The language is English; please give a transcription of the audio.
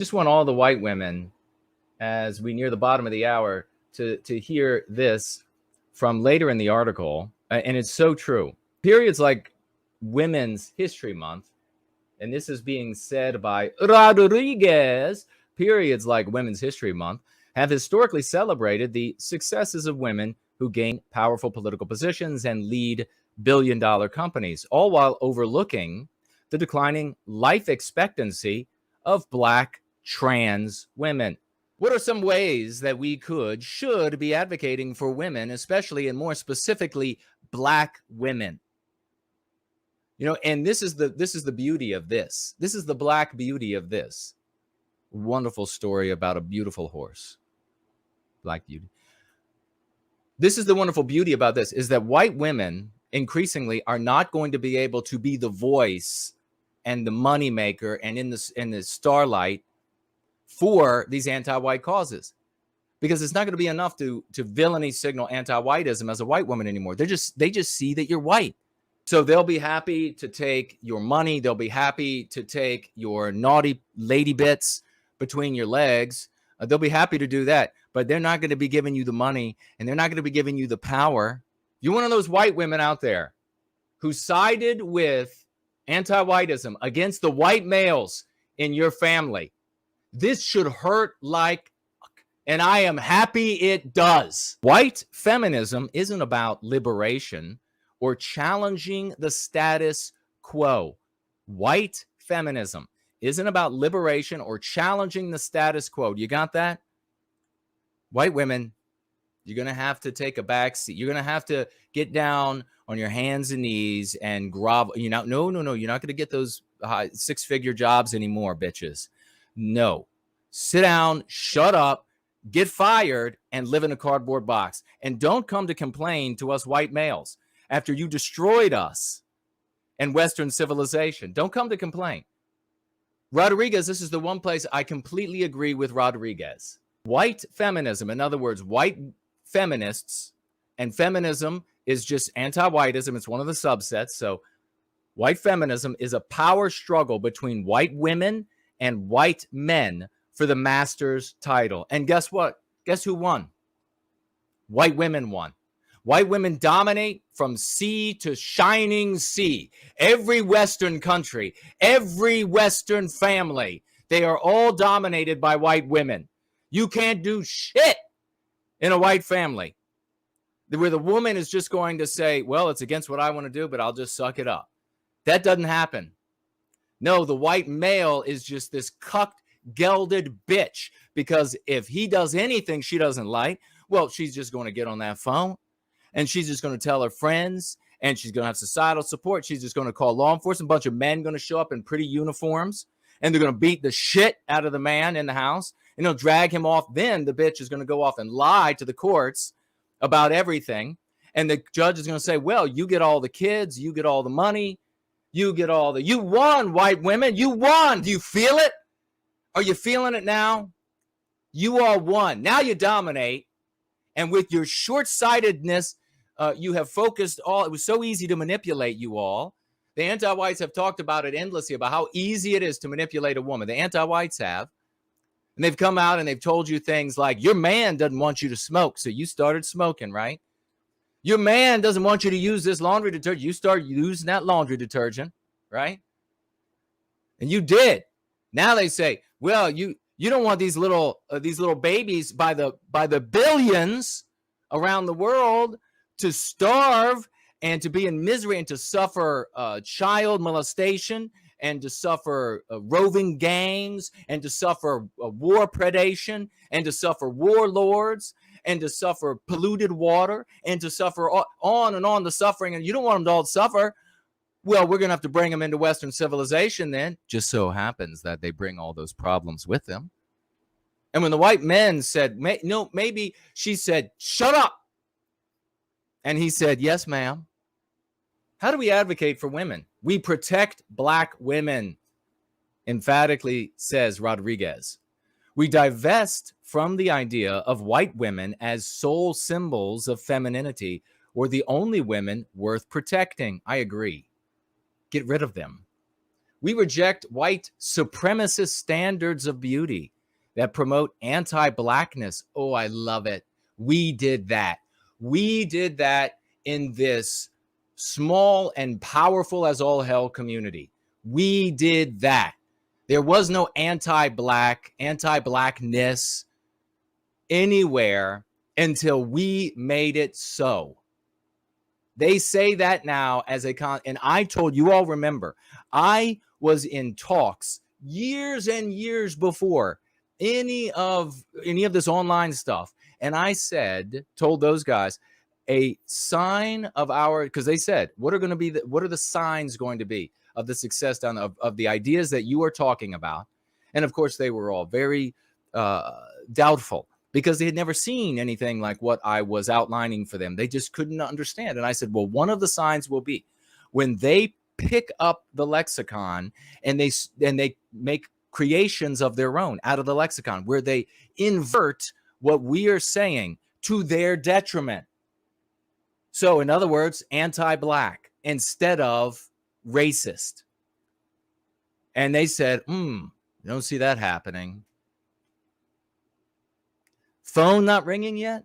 Just want all the white women, as we near the bottom of the hour, to hear this from later in the article, and it's so true. Periods like Women's History Month, and this is being said by Rodriguez, periods like Women's History Month have historically celebrated the successes of women who gain powerful political positions and lead billion-dollar companies, all while overlooking the declining life expectancy of Black trans women. What are some ways that we should be advocating for women, especially and more specifically Black women? And this is the beauty of this. This is the Black beauty of this. Wonderful story about a beautiful horse. Black beauty. This is the wonderful beauty about this, is that white women increasingly are not going to be able to be the voice and the moneymaker and in the starlight for these anti-white causes, because it's not going to be enough to villainy signal anti-whiteism as a white woman anymore. They just see that you're white. So they'll be happy to take your money. They'll be happy to take your naughty lady bits between your legs. They'll be happy to do that, but they're not going to be giving you the money, and they're not going to be giving you the power. You're one of those white women out there who sided with anti-whiteism against the white males in your family. This should hurt like fuck, and I am happy it does. White feminism isn't about liberation or challenging the status quo. White feminism isn't about liberation or challenging the status quo. You got that? White women, you're going to have to take a back seat. You're going to have to get down on your hands and knees and grovel. No. You're not going to get those six-figure jobs anymore, bitches. No. Sit down, shut up, get fired, and live in a cardboard box. And don't come to complain to us white males after you destroyed us and Western civilization. Don't come to complain. Rodriguez, this is the one place I completely agree with Rodriguez. White feminism, in other words, white feminists, and feminism is just anti-whiteism. It's one of the subsets. So white feminism is a power struggle between white women and white men for the master's title. And guess what? Guess who won? White women won. White women dominate from sea to shining sea. Every Western country, every Western family, they are all dominated by white women. You can't do shit in a white family where the woman is just going to say, well, it's against what I want to do, but I'll just suck it up. That doesn't happen. No, the white male is just this cucked, gelded bitch, because if he does anything she doesn't like, well, she's just going to get on that phone and she's just going to tell her friends, and she's going to have societal support. She's just going to call law enforcement. A bunch of men going to show up in pretty uniforms, and they're going to beat the shit out of the man in the house, and they'll drag him off. Then the bitch is going to go off and lie to the courts about everything. And the judge is going to say, well, you get all the kids, you get all the money, you won, white women, you won. Do you feel it? Are you feeling it now? You all won. Now you dominate. And with your short-sightedness, you have focused all. It was so easy to manipulate you all. The anti-whites have talked about it endlessly, about how easy it is to manipulate a woman. The anti-whites have. And they've come out and they've told you things like, your man doesn't want you to smoke, so you started smoking, right? Your man doesn't want you to use this laundry detergent. You started using that laundry detergent, right? And you did. Now they say, well, you don't want these little babies by the billions around the world to starve and to be in misery and to suffer child molestation and to suffer roving gangs and to suffer war predation and to suffer warlords and to suffer polluted water and to suffer on and on the suffering. And you don't want them to all suffer. Well, we're going to have to bring them into Western civilization then. Just so happens that they bring all those problems with them. And when the white men said, no, maybe she said, shut up. And he said, yes, ma'am. How do we advocate for women? We protect Black women, emphatically says Rodriguez. We divest from the idea of white women as sole symbols of femininity or the only women worth protecting. I agree. Get rid of them. We reject white supremacist standards of beauty that promote anti-blackness. Oh, I love it. We did that. We did that in this small and powerful as all hell community. We did that. There was no anti-blackness anywhere until we made it so. They say that now as a and I told you all, remember, I was in talks years and years before any of this online stuff, and I told those guys, a sign of our, because they said, what are the signs going to be of the success of the ideas that you are talking about? And of course, they were all very doubtful, because they had never seen anything like what I was outlining for them. They just couldn't understand. And I said, well, one of the signs will be when they pick up the lexicon and they make creations of their own out of the lexicon, where they invert what we are saying to their detriment. So in other words, anti-black instead of racist. And they said, you don't see that happening. Phone not ringing yet?